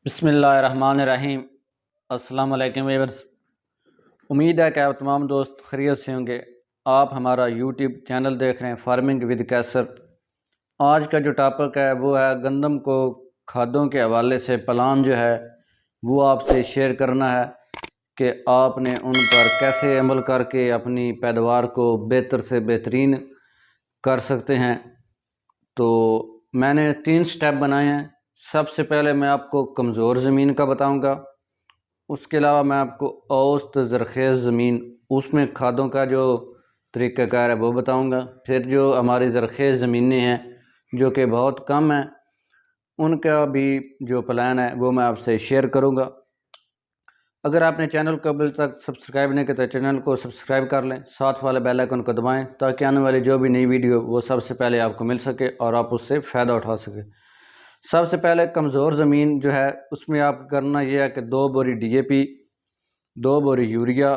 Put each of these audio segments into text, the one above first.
बिस्मिल्लाहिर्रहमानिर्रहीम। अस्सलाम वालेकुम व्यूअर्स। उम्मीद है कि आप तमाम दोस्त खैरियत से होंगे। आप हमारा यूट्यूब चैनल देख रहे हैं फार्मिंग विद कैसर। आज का जो टॉपिक है वो है गंदम को खादों के हवाले से प्लान जो है वो आपसे शेयर करना है कि आपने उन पर कैसे अमल करके अपनी पैदावार को बेहतर से बेहतरीन कर सकते हैं। तो मैंने 3 स्टेप बनाए हैं। सबसे पहले मैं आपको कमज़ोर ज़मीन का बताऊंगा, उसके अलावा मैं आपको औसत ज़रख़ेज़ ज़मीन उसमें खादों का जो तरीक़ाकार है वो बताऊंगा। फिर जो हमारी ज़रख़ेज़ ज़मीनें हैं जो कि बहुत कम हैं उनका भी जो प्लान है वो मैं आपसे शेयर करूंगा। अगर आपने चैनल को अभी तक सब्सक्राइब नहीं किया तो चैनल को सब्सक्राइब कर लें, साथ वाले बेल आइकन को दबाएं ताकि आने वाली जो भी नई वीडियो वो सबसे पहले आपको मिल सके और आप उससे फ़ायदा उठा सकें। सबसे पहले कमज़ोर ज़मीन जो है उसमें आप करना ये है कि 2 बोरी DAP, 2 बोरी यूरिया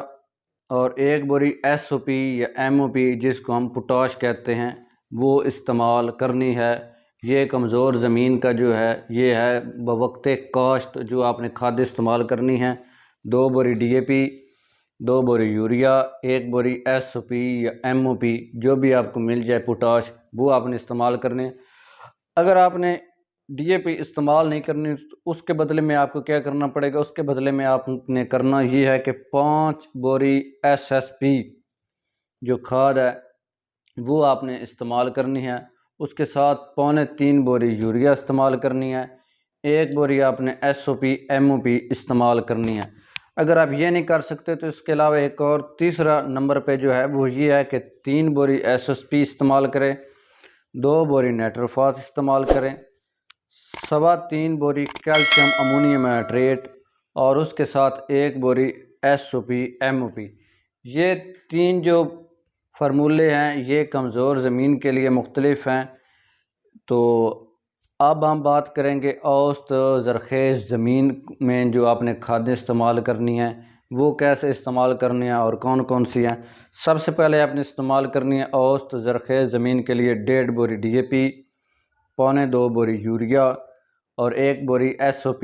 और 1 बोरी SOP या MOP जिसको हम पोटाश कहते हैं वो इस्तेमाल करनी है। ये कमज़ोर ज़मीन का जो है ये है बवक्ते काश्त जो आपने खाद इस्तेमाल करनी है। 2 बोरी DAP, 2 बोरी यूरिया, 1 बोरी SOP या MOP जो भी आपको मिल जाए पोटाश वो आपने इस्तेमाल करने। अगर आपने DAP इस्तेमाल नहीं करनी तो उसके बदले में आपको क्या करना पड़ेगा, उसके बदले में आपने करना ये है कि 5 बोरी SSP जो खाद है वो आपने इस्तेमाल करनी है। उसके साथ 3.25 बोरी यूरिया इस्तेमाल करनी है। 1 बोरी आपने SOP MOP इस्तेमाल करनी है। अगर आप ये नहीं कर सकते तो इसके अलावा एक और तीसरा नंबर पे जो है वो ये है कि 3 बोरी SSP इस्तेमाल करें, 2 बोरी नाइट्रोफॉस इस्तेमाल करें, 3.25 बोरी कैल्शियम अमोनियम नाइट्रेट और उसके साथ 1 बोरी SOP MOP। ये 3 जो फार्मूले हैं ये कमज़ोर ज़मीन के लिए मुख्तलिफ हैं। तो अब हम बात करेंगे औसत ज़रख़ेज़ ज़मीन में जो आपने खादें इस्तेमाल करनी हैं वो कैसे इस्तेमाल करनी है और कौन कौन सी हैं। सबसे पहले आपने इस्तेमाल करनी है औसत ज़रख़ेज़ ज़मीन के लिए 1.5 बोरी DAP, 2.25 बोरी यूरिया और 1 बोरी SOP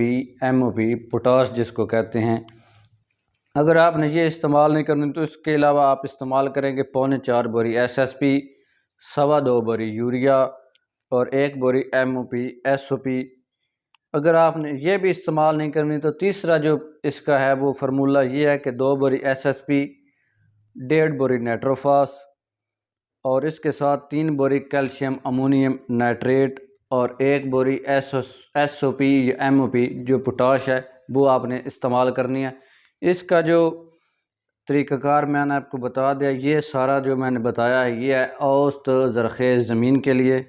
MOP पोटाश जिसको कहते हैं। अगर आपने ये इस्तेमाल नहीं करनी तो इसके अलावा आप इस्तेमाल करेंगे 4.25 बोरी SSP, 2.25 बोरी यूरिया और 1 बोरी MOP SOP। अगर आपने ये भी इस्तेमाल नहीं करनी तो तीसरा जो इसका है वो फार्मूला ये है कि 2 बोरी SSP, 1.5 बोरी नाइट्रोफॉस और इसके साथ 3 बोरी कैल्शियम अमोनियम नाइट्रेट और 1 बोरी SOP या MOP जो पोटाश है वो आपने इस्तेमाल करनी है। इसका जो तरीक़ाकार मैंने आपको बता दिया, ये सारा जो मैंने बताया है ये है औसत ज़रख़ेज़ ज़मीन के लिए।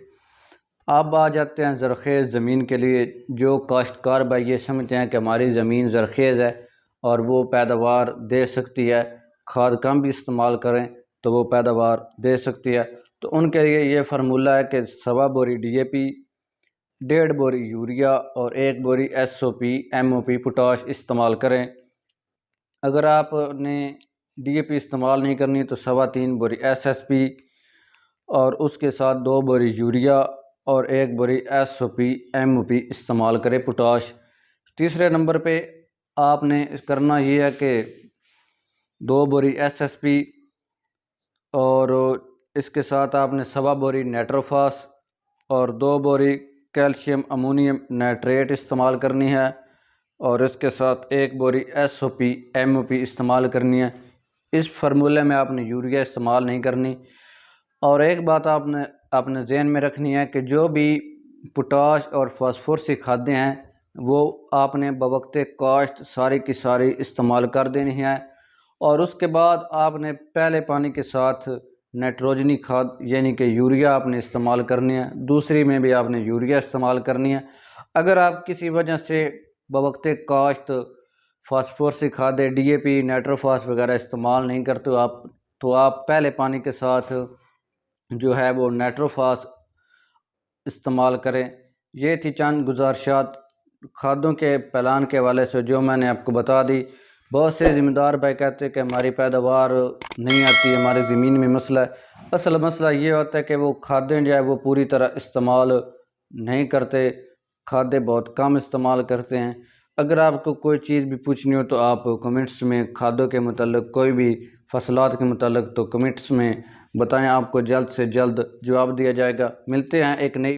अब आ जाते हैं ज़रख़ेज़ ज़मीन के लिए जो काश्तकार भाई ये समझते हैं कि हमारी ज़मीन ज़रख़ेज़ है और वो पैदावार दे सकती है, खाद कम भी इस्तेमाल करें तो वो पैदावार दे सकती है, तो उनके लिए ये फार्मूला है कि 1.25 बोरी DAP, 1.5 बोरी यूरिया और 1 बोरी SOP MOP पोटाश इस्तेमाल करें। अगर आपने DAP इस्तेमाल नहीं करनी तो 3.25 बोरी SSP और उसके साथ 2 बोरी यूरिया और 1 बोरी SOP MOP इस्तेमाल करें पोटाश। तीसरे नंबर पे आपने करना ये है कि 2 बोरी SSP और इसके साथ आपने 1.25 बोरी नाइट्रोफॉस और 2 बोरी कैल्शियम अमोनियम नाइट्रेट इस्तेमाल करनी है और इसके साथ 1 बोरी SOP MOP इस्तेमाल करनी है। इस फार्मूले में आपने यूरिया इस्तेमाल नहीं करनी। और एक बात आपने अपने जहन में रखनी है कि जो भी पोटाश और फास्फोरस की खादें हैं वो आपने बवक्ते काश्त सारी की सारी इस्तेमाल कर देनी है और उसके बाद आपने पहले पानी के साथ नाइट्रोजनी खाद यानी कि यूरिया आपने इस्तेमाल करनी है। दूसरी में भी आपने यूरिया इस्तेमाल करनी है। अगर आप किसी वजह से बवक्ते काश्त फास्फोरस की खादें DAP नाइट्रोफॉस वगैरह इस्तेमाल नहीं करते हो आप, तो आप पहले पानी के साथ जो है वो नाइट्रोफॉस इस्तेमाल करें। ये थी चंद गुजारिशात खादों के प्लान के हवाले से जो मैंने आपको बता दी। बहुत से ज़िम्मेदार भाई कहते हैं कि हमारी पैदावार नहीं आती, हमारी ज़मीन में मसला है। असल मसला ये होता है कि वो खादें जो है वो पूरी तरह इस्तेमाल नहीं करते, खादें बहुत कम इस्तेमाल करते हैं। अगर आपको कोई चीज़ भी पूछनी हो तो आप कमेंट्स में खादों के मतलब कोई भी फसलात के मतलब तो कमेंट्स में बताएं, आपको जल्द से जल्द जवाब दिया जाएगा। मिलते हैं एक नई